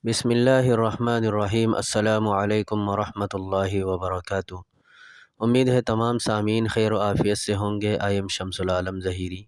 بسم اللہ الرحمن الرحیم۔ السلام علیکم ورحمۃ اللہ وبرکاتہ۔ امید ہے تمام سامعین خیر و عافیت سے ہوں گے۔ آئی ایم شمس العالم ظہیری۔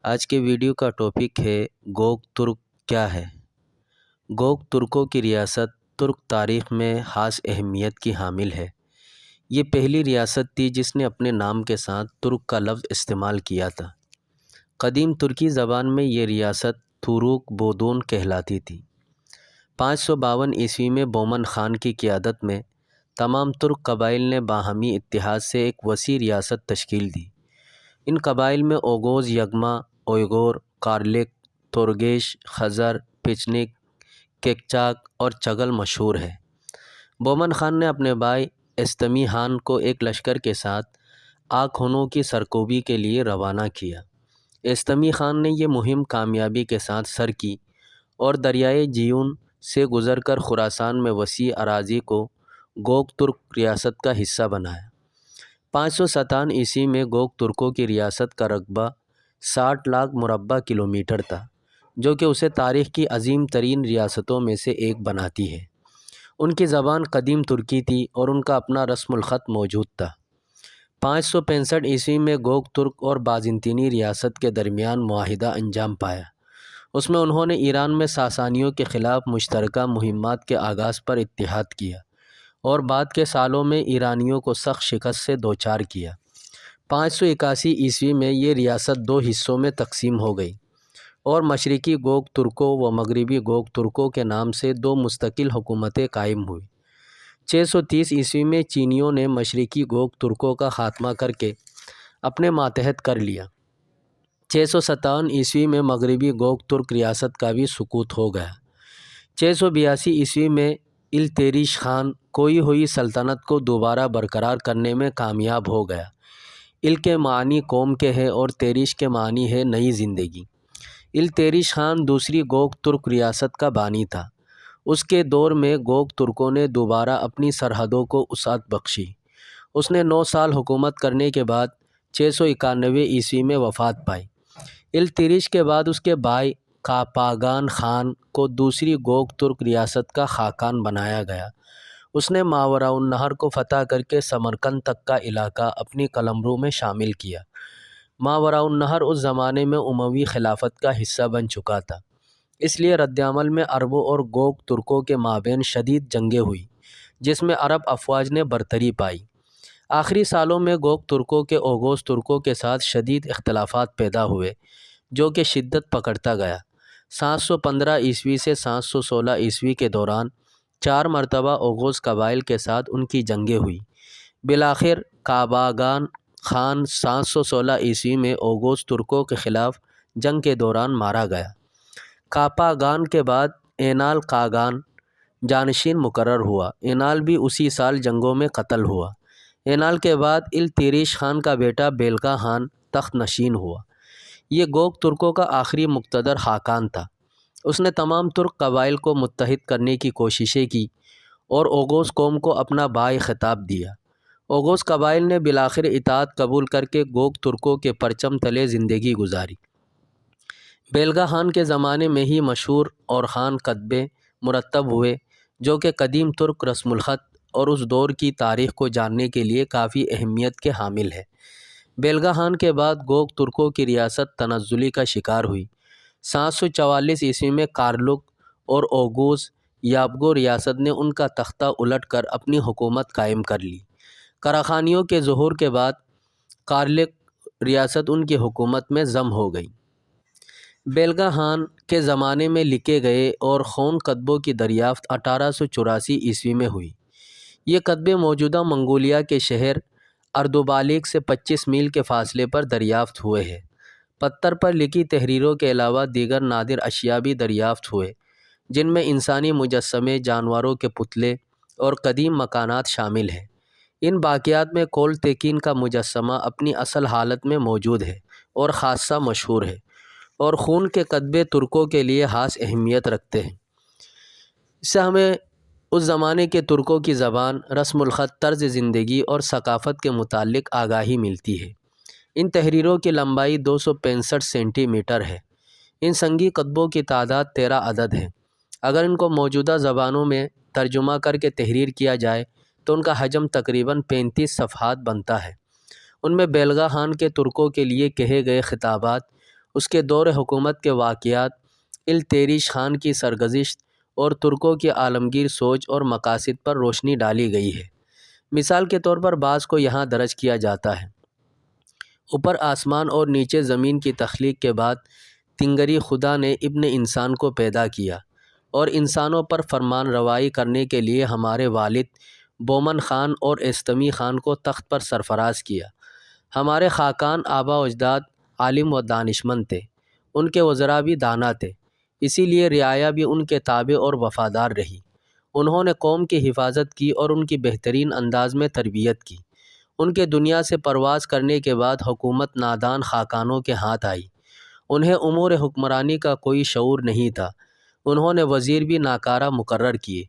آج کے ویڈیو کا ٹاپک ہے گوک ترک کیا ہے۔ گوک ترکوں کی ریاست ترک تاریخ میں خاص اہمیت کی حامل ہے۔ یہ پہلی ریاست تھی جس نے اپنے نام کے ساتھ ترک کا لفظ استعمال کیا تھا۔ قدیم ترکی زبان میں یہ ریاست توروک بودون کہلاتی تھی۔ 552 عیسوی میں بومن خان کی قیادت میں تمام ترک قبائل نے باہمی اتحاد سے ایک وسیع ریاست تشکیل دی۔ ان قبائل میں اوغوز، یگما، اویغور، کارلک، تورگیش، خزر، پچنک، کیکچاک اور چگل مشہور ہے۔ بومن خان نے اپنے بھائی استمی خان کو ایک لشکر کے ساتھ آک-ہنو کی سرکوبی کے لیے روانہ کیا۔ استمی خان نے یہ مہم کامیابی کے ساتھ سر کی اور دریائے جیون سے گزر کر خراسان میں وسیع اراضی کو گوک ترک ریاست کا حصہ بنایا۔ 557 عیسوی میں گوک ترکوں کی ریاست کا رقبہ 60 لاکھ مربع کلومیٹر تھا، جو کہ اسے تاریخ کی عظیم ترین ریاستوں میں سے ایک بناتی ہے۔ ان کی زبان قدیم ترکی تھی اور ان کا اپنا رسم الخط موجود تھا۔ 565 عیسوی میں گوک ترک اور بازنطینی ریاست کے درمیان معاہدہ انجام پایا۔ اس میں انہوں نے ایران میں ساسانیوں کے خلاف مشترکہ مہمات کے آغاز پر اتحاد کیا اور بعد کے سالوں میں ایرانیوں کو سخت شکست سے دوچار کیا۔ 581 عیسوی میں یہ ریاست دو حصوں میں تقسیم ہو گئی اور مشرقی گوک ترکوں و مغربی گوک ترکوں کے نام سے دو مستقل حکومتیں قائم ہوئیں۔ 630 عیسوی میں چینیوں نے مشرقی گوک ترکوں کا خاتمہ کر کے اپنے ماتحت کر لیا۔ 657 عیسوی میں مغربی گوک ترک ریاست کا بھی سقوط ہو گیا۔ 682 عیسوی میں التیریش خان کوئی ہوئی سلطنت کو دوبارہ برقرار کرنے میں کامیاب ہو گیا۔ ال کے معنی قوم کے ہے اور تیریش کے معنی ہے نئی زندگی۔ التیریش خان دوسری گوک ترک ریاست کا بانی تھا۔ اس کے دور میں گوک ترکوں نے دوبارہ اپنی سرحدوں کو وسعت بخشی۔ اس نے 9 سال حکومت کرنے کے بعد 691 عیسوی میں وفات پائی۔ التیریش کے بعد اس کے بھائی کاپاگان خان کو دوسری گوک ترک ریاست کا خاقان بنایا گیا۔ اس نے ماوراء النہر کو فتح کر کے سمرقند تک کا علاقہ اپنی قلمرو میں شامل کیا۔ ماوراء النہر اس زمانے میں اموی خلافت کا حصہ بن چکا تھا، اس لیے رد عمل میں عربوں اور گوک ترکوں کے مابین شدید جنگیں ہوئی، جس میں عرب افواج نے برتری پائی۔ آخری سالوں میں گوک ترکوں کے اوغوز ترکوں کے ساتھ شدید اختلافات پیدا ہوئے، جو کہ شدت پکڑتا گیا۔ 715 عیسوی سے 716 عیسوی کے دوران 4 مرتبہ اوغوز قبائل کے ساتھ ان کی جنگیں ہوئی۔ بالآخر کاپاگان خان 716 عیسوی میں اوغوز ترکوں کے خلاف جنگ کے دوران مارا گیا۔ کاپاگان کے بعد اینال قاگان جانشین مقرر ہوا۔ اینال بھی اسی سال جنگوں میں قتل ہوا۔ اینال کے بعد التیریش خان کا بیٹا بیلکا خان تخت نشین ہوا۔ یہ گوک ترکوں کا آخری مقتدر خاقان تھا۔ اس نے تمام ترک قبائل کو متحد کرنے کی کوششیں کی اور اوغوز قوم کو اپنا بھائی خطاب دیا۔ اوغوز قبائل نے بالآخر اطاعت قبول کر کے گوک ترکوں کے پرچم تلے زندگی گزاری۔ بیلگا خان کے زمانے میں ہی مشہور اور خان کتبے مرتب ہوئے، جو کہ قدیم ترک رسم الخط اور اس دور کی تاریخ کو جاننے کے لیے کافی اہمیت کے حامل ہے۔ بیلگا خان کے بعد گوک ترکوں کی ریاست تنزلی کا شکار ہوئی۔ 744 عیسوی میں کارلک اور اوغوز یابگو ریاست نے ان کا تختہ الٹ کر اپنی حکومت قائم کر لی۔ کراخانیوں کے ظہور کے بعد کارلک ریاست ان کی حکومت میں ضم ہو گئی۔ بیلگا خان کے زمانے میں لکھے گئے اور خون کتبوں کی دریافت 1884 عیسوی میں ہوئی۔ یہ کتبے موجودہ منگولیا کے شہر اردوبالیک سے 25 میل کے فاصلے پر دریافت ہوئے ہیں۔ پتھر پر لکھی تحریروں کے علاوہ دیگر نادر اشیاء بھی دریافت ہوئے، جن میں انسانی مجسمے، جانوروں کے پتلے اور قدیم مکانات شامل ہیں۔ ان باقیات میں کول تیکین کا مجسمہ اپنی اصل حالت میں موجود ہے اور خاصہ مشہور ہے، اور خون کے کتبے ترکوں کے لیے خاص اہمیت رکھتے ہیں۔ اس سے ہمیں اس زمانے کے ترکوں کی زبان، رسم الخط، طرز زندگی اور ثقافت کے متعلق آگاہی ملتی ہے۔ ان تحریروں کی لمبائی 265 سینٹی میٹر ہے۔ ان سنگی کتبوں کی تعداد 13 عدد ہے۔ اگر ان کو موجودہ زبانوں میں ترجمہ کر کے تحریر کیا جائے تو ان کا حجم تقریباً 35 صفحات بنتا ہے۔ ان میں بیلگا خان کے ترکوں کے لیے کہے گئے خطابات، اس کے دور حکومت کے واقعات، التیریش خان کی سرگزشت اور ترکوں کی عالمگیر سوچ اور مقاصد پر روشنی ڈالی گئی ہے۔ مثال کے طور پر بعض کو یہاں درج کیا جاتا ہے: اوپر آسمان اور نیچے زمین کی تخلیق کے بعد تنگری خدا نے ابن انسان کو پیدا کیا اور انسانوں پر فرمان روائی کرنے کے لیے ہمارے والد بومن خان اور ایستمی خان کو تخت پر سرفراز کیا۔ ہمارے خاقان آبا و اجداد عالم و دانشمند تھے، ان کے وزراء بھی دانا تھے، اسی لیے رعایا بھی ان کے تابع اور وفادار رہی۔ انہوں نے قوم کی حفاظت کی اور ان کی بہترین انداز میں تربیت کی۔ ان کے دنیا سے پرواز کرنے کے بعد حکومت نادان خاقانوں کے ہاتھ آئی۔ انہیں امور حکمرانی کا کوئی شعور نہیں تھا۔ انہوں نے وزیر بھی ناکارہ مقرر کیے،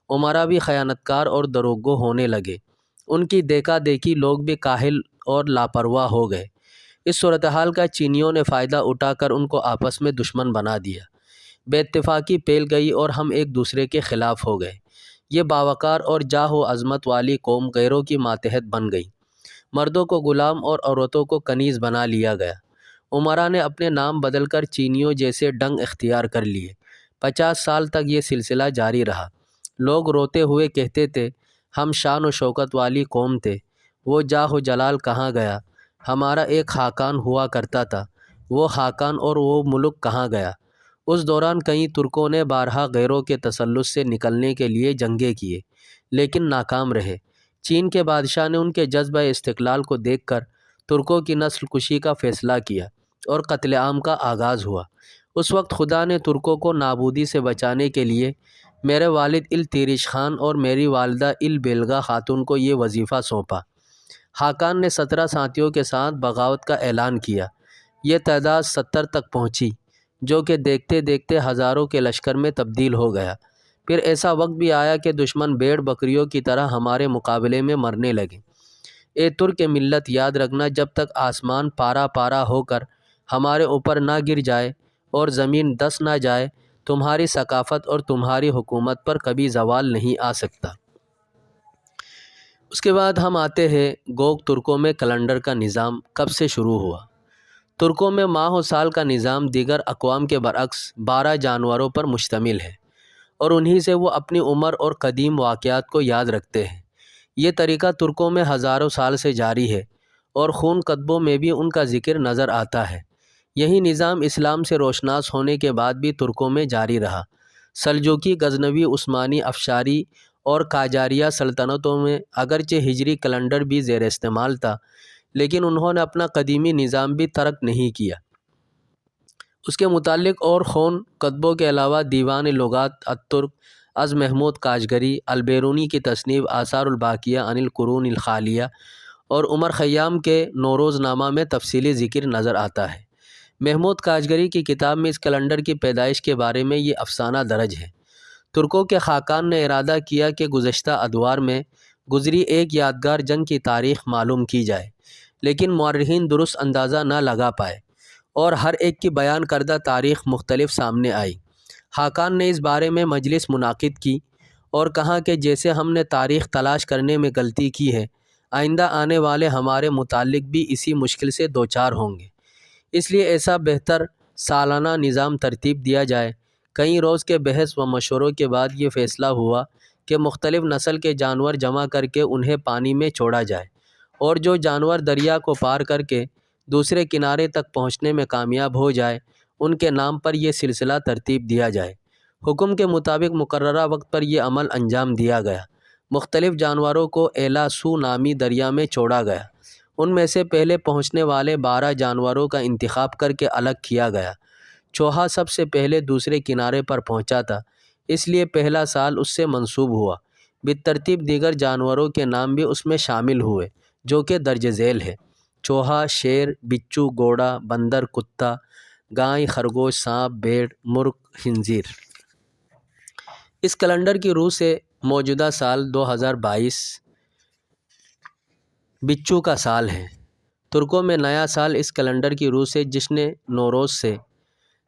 امراء بھی خیانت کار اور دروغگو ہونے لگے۔ ان کی دیکھا دیکھی لوگ بھی کاہل اور لاپرواہ ہو گئے۔ اس صورتحال کا چینیوں نے فائدہ اٹھا کر ان کو آپس میں دشمن بنا دیا۔ بے اتفاقی پھیل گئی اور ہم ایک دوسرے کے خلاف ہو گئے۔ یہ باوقار اور جاہ و عظمت والی قوم غیروں کی ماتحت بن گئی۔ مردوں کو غلام اور عورتوں کو کنیز بنا لیا گیا۔ امراء نے اپنے نام بدل کر چینیوں جیسے ڈنگ اختیار کر لیے۔ 50 سال تک یہ سلسلہ جاری رہا۔ لوگ روتے ہوئے کہتے تھے، ہم شان و شوکت والی قوم تھے، وہ جاہ و جلال کہاں گیا؟ ہمارا ایک خاقان ہوا کرتا تھا، وہ خاقان اور وہ ملک کہاں گیا؟ اس دوران کئی ترکوں نے بارہا غیروں کے تسلط سے نکلنے کے لیے جنگیں کیے، لیکن ناکام رہے۔ چین کے بادشاہ نے ان کے جذبہ استقلال کو دیکھ کر ترکوں کی نسل کشی کا فیصلہ کیا اور قتل عام کا آغاز ہوا۔ اس وقت خدا نے ترکوں کو نابودی سے بچانے کے لیے میرے والد التیریش خان اور میری والدہ البیلگا خاتون کو یہ وظیفہ سونپا۔ خاقان نے 17 ساتھیوں کے ساتھ بغاوت کا اعلان کیا۔ یہ تعداد 70 تک پہنچی، جو کہ دیکھتے دیکھتے ہزاروں کے لشکر میں تبدیل ہو گیا۔ پھر ایسا وقت بھی آیا کہ دشمن بھیڑ بکریوں کی طرح ہمارے مقابلے میں مرنے لگے۔ اے ترک ملت، یاد رکھنا، جب تک آسمان پارا پارا ہو کر ہمارے اوپر نہ گر جائے اور زمین دس نہ جائے، تمہاری ثقافت اور تمہاری حکومت پر کبھی زوال نہیں آ سکتا۔ اس کے بعد ہم آتے ہیں گوگ ترکوں میں کیلنڈر کا نظام کب سے شروع ہوا۔ ترکوں میں ماہ و سال کا نظام دیگر اقوام کے برعکس 12 جانوروں پر مشتمل ہے اور انہی سے وہ اپنی عمر اور قدیم واقعات کو یاد رکھتے ہیں۔ یہ طریقہ ترکوں میں ہزاروں سال سے جاری ہے اور خون کتبوں میں بھی ان کا ذکر نظر آتا ہے۔ یہی نظام اسلام سے روشناس ہونے کے بعد بھی ترکوں میں جاری رہا۔ سلجوقی، غزنوی، عثمانی، افشاری اور قاجاریہ سلطنتوں میں اگرچہ ہجری کیلنڈر بھی زیر استعمال تھا، لیکن انہوں نے اپنا قدیمی نظام بھی ترک نہیں کیا۔ اس کے متعلق اور خون کتبوں کے علاوہ دیوان لغات الترک از محمود کاشگری، البیرونی کی تصنیف آثار الباقیہ عن القرون الخالیہ اور عمر خیام کے نوروز نامہ میں تفصیلی ذکر نظر آتا ہے۔ محمود کاشگری کی کتاب میں اس کیلنڈر کی پیدائش کے بارے میں یہ افسانہ درج ہے۔ ترکوں کے خاقان نے ارادہ کیا کہ گزشتہ ادوار میں گزری ایک یادگار جنگ کی تاریخ معلوم کی جائے، لیکن مورخین درست اندازہ نہ لگا پائے اور ہر ایک کی بیان کردہ تاریخ مختلف سامنے آئی۔ خاقان نے اس بارے میں مجلس منعقد کی اور کہا کہ جیسے ہم نے تاریخ تلاش کرنے میں غلطی کی ہے، آئندہ آنے والے ہمارے متعلق بھی اسی مشکل سے دوچار ہوں گے، اس لیے ایسا بہتر سالانہ نظام ترتیب دیا جائے۔ کئی روز کے بحث و مشوروں کے بعد یہ فیصلہ ہوا کہ مختلف نسل کے جانور جمع کر کے انہیں پانی میں چھوڑا جائے اور جو جانور دریا کو پار کر کے دوسرے کنارے تک پہنچنے میں کامیاب ہو جائے، ان کے نام پر یہ سلسلہ ترتیب دیا جائے۔ حکم کے مطابق مقررہ وقت پر یہ عمل انجام دیا گیا۔ مختلف جانوروں کو ایلا سو نامی دریا میں چھوڑا گیا۔ ان میں سے پہلے پہنچنے والے 12 جانوروں کا انتخاب کر کے الگ کیا گیا۔ چوہا سب سے پہلے دوسرے کنارے پر پہنچا تھا، اس لیے پہلا سال اس سے منسوب ہوا۔ بالترتیب دیگر جانوروں کے نام بھی اس میں شامل ہوئے، جو کہ درج ذیل ہے: چوہا، شیر، بچھو، گھوڑا، بندر، کتا، گائے، خرگوش، سانپ، بھیڑ، مرغ، خنزیر۔ اس کیلنڈر کی روح سے موجودہ سال 2022 بچھو کا سال ہے۔ ترکوں میں نیا سال اس کیلنڈر کی روح سے جشن نوروز سے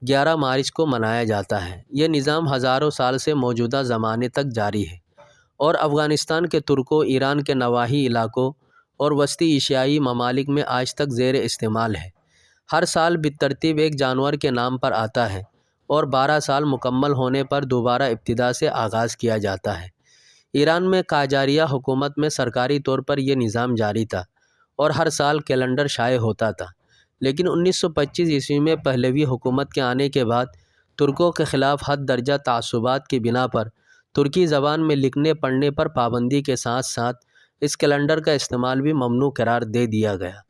11 مارچ کو منایا جاتا ہے۔ یہ نظام ہزاروں سال سے موجودہ زمانے تک جاری ہے اور افغانستان کے ترکوں، ایران کے نواحی علاقوں اور وسطی ایشیائی ممالک میں آج تک زیر استعمال ہے۔ ہر سال بالترتیب ایک جانور کے نام پر آتا ہے اور 12 سال مکمل ہونے پر دوبارہ ابتدا سے آغاز کیا جاتا ہے۔ ایران میں قاجاریہ حکومت میں سرکاری طور پر یہ نظام جاری تھا اور ہر سال کیلنڈر شائع ہوتا تھا، لیکن 1925 عیسوی میں پہلوی حکومت کے آنے کے بعد ترکوں کے خلاف حد درجہ تعصبات کی بنا پر ترکی زبان میں لکھنے پڑھنے پر پابندی کے ساتھ ساتھ اس کیلنڈر کا استعمال بھی ممنوع قرار دے دیا گیا۔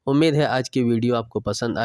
امید ہے آج کی ویڈیو آپ کو پسند آئی۔